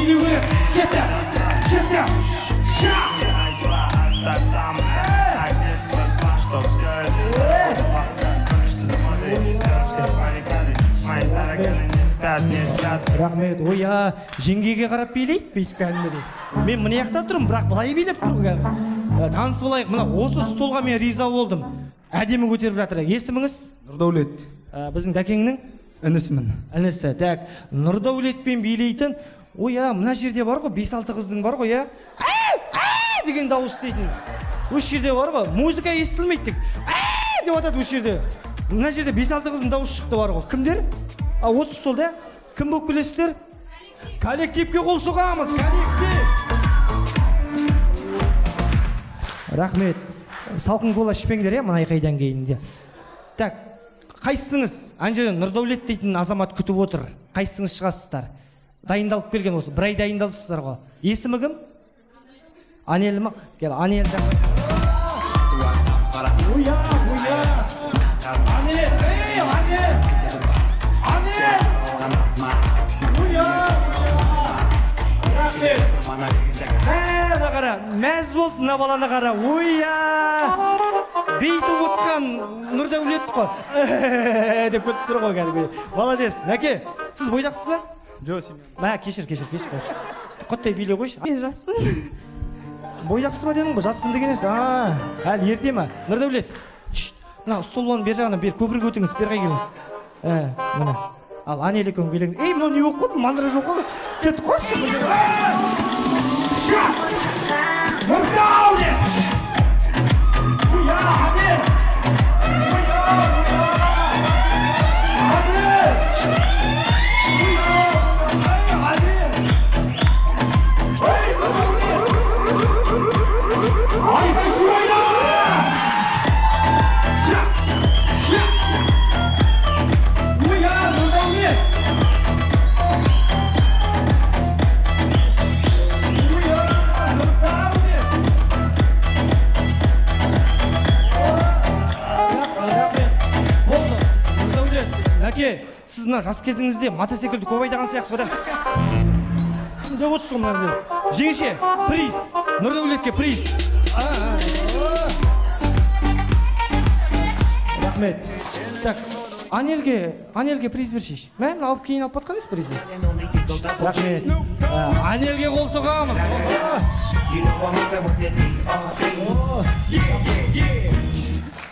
билеу керек. Кетті. Рахмет. Ой, жеңгеге қарап билейді, бейт кәдімгідей. Мен мына жақта тұрмын, бірақ былай билеп тұрмын кәдімгі. Таныс болайық, мына осы столға мен риза болдым. Әдемі көтеріп жатыр. Есіміңіз? Нұрдәулет. Біздің Дәкеңнің? Інісімін. Інісі. Так, Нұрдәулетпен билейтін. Ой, мына жерде бар ғой, 5-6 қыздың бар ғой, деген дауыс дейтін. Осы жерде бар ғой, музыка естілмейді. Деп атады осы жерде. Мына жерде 5-6 қыздың дауысы шықты бар ғой. Кімдер? Осы столда кім болып келесіздер? Коллективке қол соғамыз, коллектив! Рахмет. Салқын кола ішпеңдер, мына айқайдан кейін. Так, қайсыңыз? Анжелен Нұрдәулет дейтін азамат күтіп отыр. Қайсыңыз шығасыздар? Дайындалып келген осы, бір ай дайындалдысыздар ғой. Есімі кім? Анел ма? Кел, Анел жақын. Мәз болды мына баланы қара. Бейтіп отқан Нұрдәулет қой. Деп көтіп тұр ғой кәдімгі. Молодец. Мәке, сіз бойдақсыз ба? Жоқ, сен. Кешір. Құттай биле қойшы. Мен жаспын. Бойдақсыз ба дедің ғой, жаспын деген есі. Әлі ерте ма? Нұрдәулет, мына столбаны бер жағына, бер көпірге өтіңіз, бер қай келіңіз. Мына. Ал Анел екеуің билеңіз. Мынау не болып қалды? Мандыра жоқ қалды. Кетіп қойшы. Нұрдәулет! Анел! Сіз мына жас кезіңізде мотоциклді көп айдаған сияқсыз да? Деп отырсыз мына жерде. Жеңеше, приз. Нұрдәулетке приз. Рахмет. Так, Анелге приз бершейші. Мә, алып кейін алып батқан ес призді? Рахмет. Анелге қол соғамыз.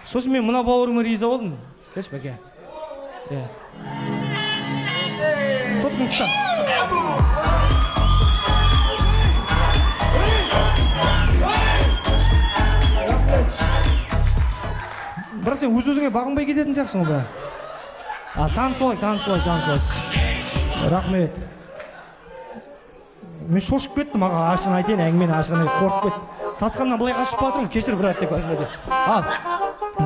Сосын мен мына бауырыма риза болдым. Келші бәке. Соткын ұста. Бірақ сен өз-өзіңе бағынбай кететін сияқсың ба? Таныс олай. Рахмет. Мен шошып кеттім, ашын айтайын, әңгімені ашығын қорқып кеттім. Сасқаннан былай қашып батырмын, кешір брат деп әңгімеде. Ал,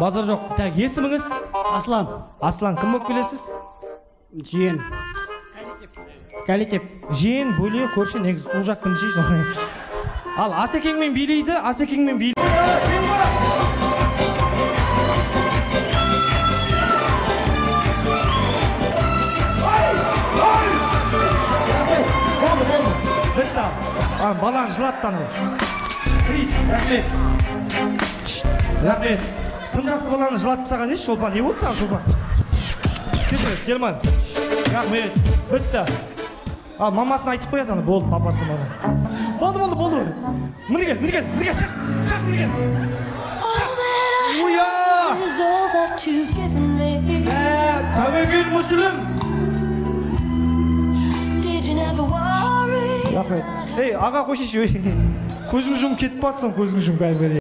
базар жоқ. Так, есіміңіз? Аслан, кім болып келесіз? Жиен. Коллектив. Жиен, бөле, көрші, негіз су жақпын дейші. Ал, Асекеңмен билейді, баланы жылаттан ол. Приз, рахмет. Тым жақсы баланы жылатып саған еш, Шолпан, не болды саған, Шолпан? Кешір, Телман. Рахмет, бітті. Мамасын айтып қояды, болды, папасының бана. Болды. Міне кел, шақ, міне кел. Уя! Тәуекел Мүсілім. Рахмет. Аға қойшеш, көзің жұмып кетіп батсың, көзің жұмып кәдімгі.